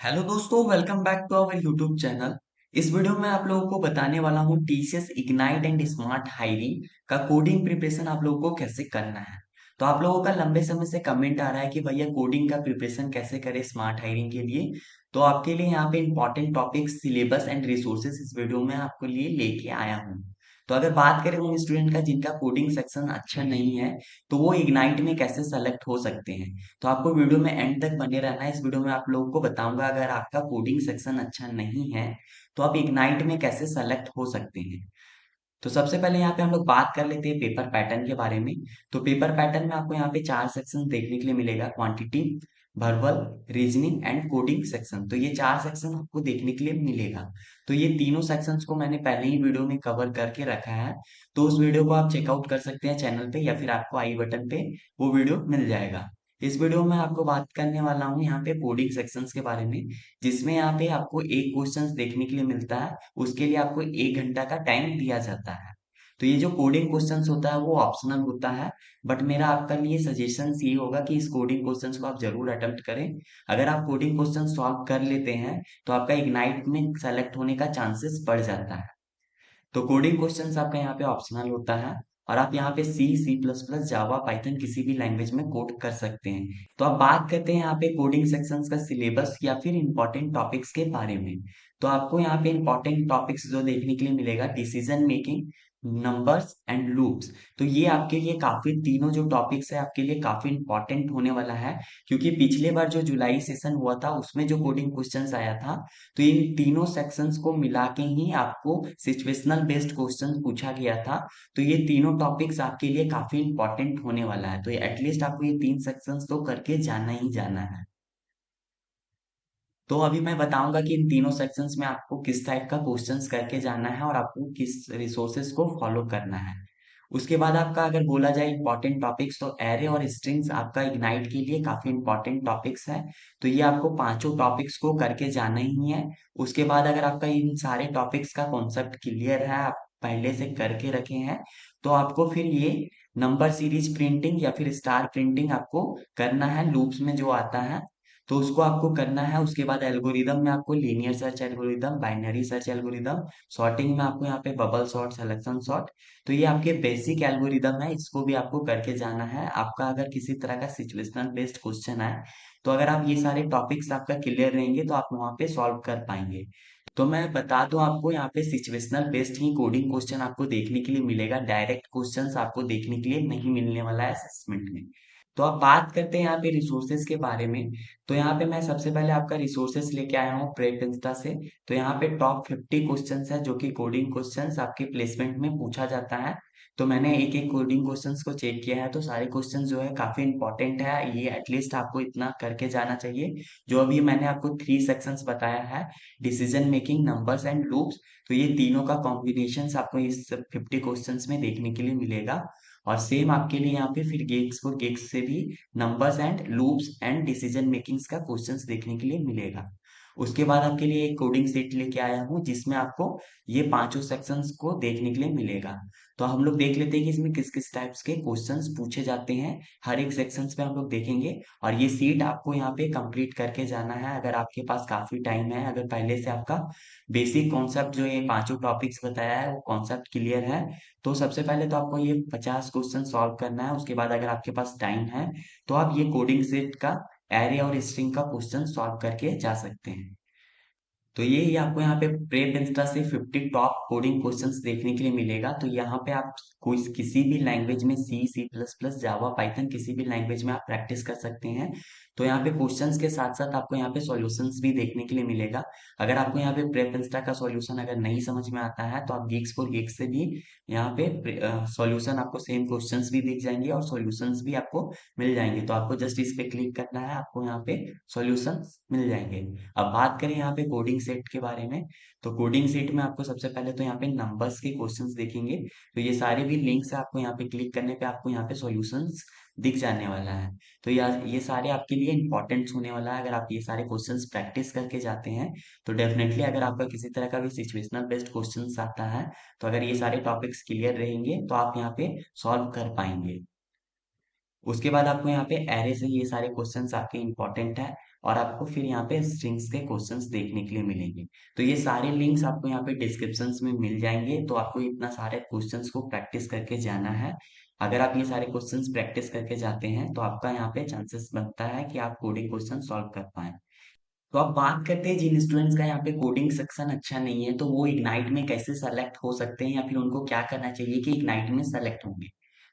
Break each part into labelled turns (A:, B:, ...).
A: Hello दोस्तों, welcome back to our YouTube channel. इस video में आप लोगों को बताने वाला हूँ TCS ignite and smart hiring का कोडिंग प्रिपरेशन आप लोगों को कैसे करना है। तो आप लोगों का लंबे समय से कमेंट आ रहा है कि भैया कोडिंग का प्रिपरेशन कैसे करें स्मार्ट हायरिंग के लिए। तो आपके लिए यहाँ पे important topics, syllabus and resources इस वीडियो में आपके लिए लेके आया हूँ। तो अगर बात करें उन स्टूडेंट का जिनका कोडिंग सेक्शन अच्छा नहीं है, तो वो इग्नाइट में कैसे सेलेक्ट हो सकते हैं। तो आपको वीडियो में एंड तक बने रहना है। इस वीडियो में आप लोगों को बताऊंगा अगर आपका कोडिंग सेक्शन अच्छा नहीं है तो आप इग्नाइट में कैसे सेलेक्ट हो सकते हैं। तो सबसे पहले यहाँ पे हम लोग बात कर लेते हैं पेपर पैटर्न के बारे में। तो पेपर पैटर्न में आपको यहाँ पे 4 सेक्शन देखने के लिए मिलेगा: quantity, verbal, reasoning and coding section. तो ये 4 सेक्शन आपको देखने के लिए मिलेगा। तो ये तीनों सेक्शंस को मैंने पहले ही वीडियो में कवर करके रखा है। तो उस वीडियो को आप चेकआउट कर सकते हैं चैनल पे, या फिर आपको आई बटन पे वो वीडियो मिल जाएगा। इस वीडियो में आपको बात करने वाला हूँ यहाँ पे कोडिंग सेक्शंस के बारे में, जिसमें यहाँ पे आपको एक क्वेश्चंस देखने के लिए मिलता है। उसके लिए आपको 1 घंटा का टाइम दिया जाता है। तो ये जो कोडिंग क्वेश्चंस होता है वो ऑप्शनल होता है, बट मेरा आपका लिए सजेशन ये होगा कि इस कोडिंग क्वेश्चंस को आप जरूर अटेम्प्ट करें। अगर आप कोडिंग क्वेश्चन सॉल्व कर लेते हैं तो आपका इग्नाइट में सेलेक्ट होने का चांसेस बढ़ जाता है। तो कोडिंग क्वेश्चंस आपका यहाँ पे ऑप्शनल होता है, और आप यहाँ पे सी, सी प्लस प्लस, जावा, पाइथन किसी भी लैंग्वेज में कोड कर सकते हैं। तो आप बात करते हैं यहाँ पे कोडिंग सेक्शंस का सिलेबस या फिर इंपॉर्टेंट टॉपिक्स के बारे में। तो आपको यहाँ पे इंपॉर्टेंट टॉपिक्स जो देखने के लिए मिलेगा: decision making, numbers and loops. तो ये आपके लिए काफी, तीनों जो टॉपिक्स है आपके लिए काफी इंपॉर्टेंट होने वाला है, क्योंकि पिछले बार जो जुलाई सेशन हुआ था उसमें जो कोडिंग क्वेश्चंस आया था, तो इन तीनों सेक्शंस को मिला के ही आपको सिचुएशनल बेस्ड क्वेश्चन पूछा गया था। तो ये तीनों टॉपिक्स आपके लिए काफी इंपॉर्टेंट होने वाला है। तो एटलीस्ट आपको ये 3 सेक्शंस तो करके जाना ही जाना है। तो अभी मैं बताऊंगा कि इन तीनों सेक्शंस में आपको किस टाइप का क्वेश्चंस करके जाना है और आपको किस रिसोर्सेज को फॉलो करना है। उसके बाद आपका अगर बोला जाए इंपॉर्टेंट टॉपिक्स, तो एरे और स्ट्रिंग्स आपका इग्नाइट के लिए काफी इंपॉर्टेंट टॉपिक्स है। तो ये आपको पांचों टॉपिक्स को करके जाना ही है। उसके बाद अगर आपका इन सारे टॉपिक्स का कॉन्सेप्ट क्लियर है, आप पहले से करके रखे हैं, तो आपको फिर ये नंबर सीरीज प्रिंटिंग या फिर स्टार प्रिंटिंग आपको करना है। लूप्स में जो आता है तो उसको आपको करना है। उसके बाद एल्गोरिदम में आपको linear search algorithm, binary search algorithm, sorting में आपको यहाँ पे बबल सॉर्ट, सिलेक्शन सॉर्ट। तो ये आपके बेसिक एल्गोरिदम है, इसको भी आपको करके जाना है। आपका अगर किसी तरह का सिचुएशनल बेस्ड क्वेश्चन है, तो अगर आप ये सारे टॉपिक्स आपका क्लियर रहेंगे तो आप वहां पे सॉल्व कर पाएंगे। तो मैं बता दूं आपको, यहाँ पे सिचुएशनल बेस्ड ही कोडिंग क्वेश्चन आपको देखने के लिए मिलेगा। डायरेक्ट क्वेश्चंस आपको देखने के लिए नहीं मिलने वाला है असेसमेंट में। तो अब बात करते हैं यहाँ पे रिसोर्सेज के बारे में। तो यहाँ पे मैं सबसे पहले आपका रिसोर्सेज लेके आया हूँ प्रेप इंस्टा से। तो यहाँ पे टॉप 50 क्वेश्चंस है जो कि कोडिंग क्वेश्चंस आपके प्लेसमेंट में पूछा जाता है। तो मैंने एक एक कोडिंग क्वेश्चंस को चेक किया है, तो सारे क्वेश्चंस जो है काफी इंपॉर्टेंट है। ये एटलीस्ट आपको इतना करके जाना चाहिए। जो अभी मैंने आपको 3 सेक्शंस बताया है: decision making, numbers and loops. तो ये तीनों का कॉम्बिनेशन आपको इस 50 क्वेश्चंस में देखने के लिए मिलेगा। और सेम आपके लिए यहाँ पे फिर गेट्स फॉर गेट्स से भी numbers and loops and decision makings का क्वेश्चंस देखने के लिए मिलेगा। उसके बाद आपके लिए एक कोडिंग सेट लेके आया हूँ जिसमें आपको ये पांचों सेक्शंस को देखने के लिए मिलेगा। तो हम लोग देख लेते हैं कि इसमें किस किस टाइप्स के क्वेश्चंस पूछे जाते हैं। हर एक सेक्शंस पे हम लोग देखेंगे, और ये सीट आपको यहाँ पे कंप्लीट करके जाना है अगर आपके पास काफी टाइम है। अगर पहले से आपका बेसिक कॉन्सेप्ट जो ये पांचों टॉपिक्स बताया है वो कॉन्सेप्ट क्लियर है, तो सबसे पहले तो आपको ये 50 क्वेश्चन सॉल्व करना है। उसके बाद अगर आपके पास टाइम है तो आप ये कोडिंग सेट का एरे और स्ट्रिंग का क्वेश्चन सॉल्व करके जा सकते हैं। तो ये ही आपको यहाँ पे प्रेप इंस्टा से 50 टॉप कोडिंग क्वेश्चंस देखने के लिए मिलेगा। तो यहाँ पे आप कोई किसी भी लैंग्वेज में, सी, सी प्लस प्लस, जावा, पाइथन, किसी भी लैंग्वेज में आप प्रैक्टिस कर सकते हैं। तो यहाँ पे क्वेश्चंस के साथ साथ आपको यहाँ पे सॉल्यूशंस भी देखने के लिए मिलेगा। अगर आपको यहाँ पे प्रेप इंस्टा का सॉल्यूशन अगर नहीं समझ में आता है तो आप गीक्स फॉर गीक्स से भी यहाँ पे सॉल्यूशन, आपको सेम क्वेश्चंस भी दिख जाएंगे और सॉल्यूशंस भी आपको मिल जाएंगे। तो आपको जस्ट इस पे क्लिक करना है, आपको यहाँ पे सॉल्यूशंस मिल जाएंगे। अब बात करें यहाँ पे कोडिंग सेट के बारे में। तो कोडिंग सेट में आपको सबसे पहले तो यहाँ पे नंबर्स के क्वेश्चंस देखेंगे। तो ये सारे भी लिंक्स है, आपको यहाँ पे क्लिक करने पे आपको यहाँ पे सॉल्यूशंस दिख जाने वाला है। तो यार ये सारे आपके लिए इंपॉर्टेंट होने वाला है। अगर आप ये सारे क्वेश्चंस प्रैक्टिस करके जाते हैं तो डेफिनेटली अगर आपका किसी तरह का भी सिचुएशनल बेस्ड क्वेश्चंस आता है, तो अगर ये सारे टॉपिक्स क्लियर रहेंगे तो आप यहाँ पे सॉल्व कर पाएंगे। उसके बाद आपको यहाँ पे एरे से ये सारे क्वेश्चंस आपके इंपॉर्टेंट है। और आपको फिर यहाँ पे स्ट्रिंग्स के क्वेश्चंस देखने के लिए मिलेंगे। तो ये सारे लिंक्स आपको यहाँ पे डिस्क्रिप्शंस में मिल जाएंगे, तो आपको इतना सारे क्वेश्चंस को प्रैक्टिस करके जाना है। अगर आप ये सारे क्वेश्चंस प्रैक्टिस करके जाते हैं तो आपका यहाँ पे चांसेस बनता है कि आप कोडिंग क्वेश्चन सॉल्व कर पाएं। तो अब बात करते हैं जिन स्टूडेंट्स का यहाँ पे कोडिंग सेक्शन अच्छा नहीं है, तो वो इग्नाइट में कैसे सेलेक्ट हो सकते हैं या फिर उनको क्या करना चाहिए कि इग्नाइट में सेलेक्ट होंगे।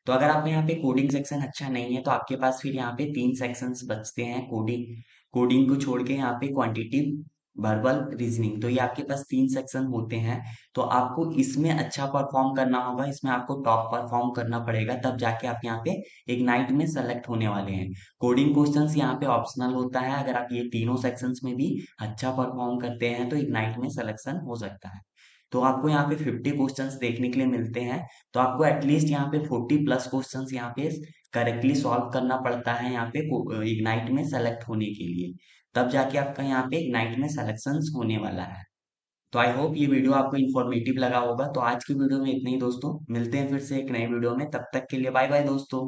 A: तो अगर आपका यहाँ पे कोडिंग सेक्शन अच्छा नहीं है तो आपके पास फिर यहाँ पे 3 सेक्शंस बचते हैं। कोडिंग कोडिंग को छोड़ के यहाँ पे क्वांटिटिव, वर्बल, रीजनिंग, तो ये आपके पास 3 सेक्शन होते हैं। तो आपको इसमें अच्छा परफॉर्म करना होगा, इसमें आपको टॉप परफॉर्म करना पड़ेगा, तब जाके आप यहाँ पे इग्नाइट में सेलेक्ट होने वाले हैं। कोडिंग क्वेश्चंस यहाँ पे ऑप्शनल होता है, अगर आप ये तीनों सेक्शंस में भी अच्छा परफॉर्म करते हैं तो इग्नाइट में सिलेक्शन हो सकता है। तो आपको यहाँ पे 50 क्वेश्चंस देखने के लिए मिलते हैं, तो आपको एटलीस्ट यहाँ पे 40 प्लस क्वेश्चंस यहाँ पे करेक्टली सॉल्व करना पड़ता है यहाँ पे इग्नाइट में सेलेक्ट होने के लिए, तब जाके आपका यहाँ पे इग्नाइट में सिलेक्शन होने वाला है। तो आई होप ये वीडियो आपको इन्फॉर्मेटिव लगा होगा। तो आज की वीडियो में इतना ही दोस्तों, मिलते हैं फिर से एक नई वीडियो में, तब तक के लिए बाय बाय दोस्तों।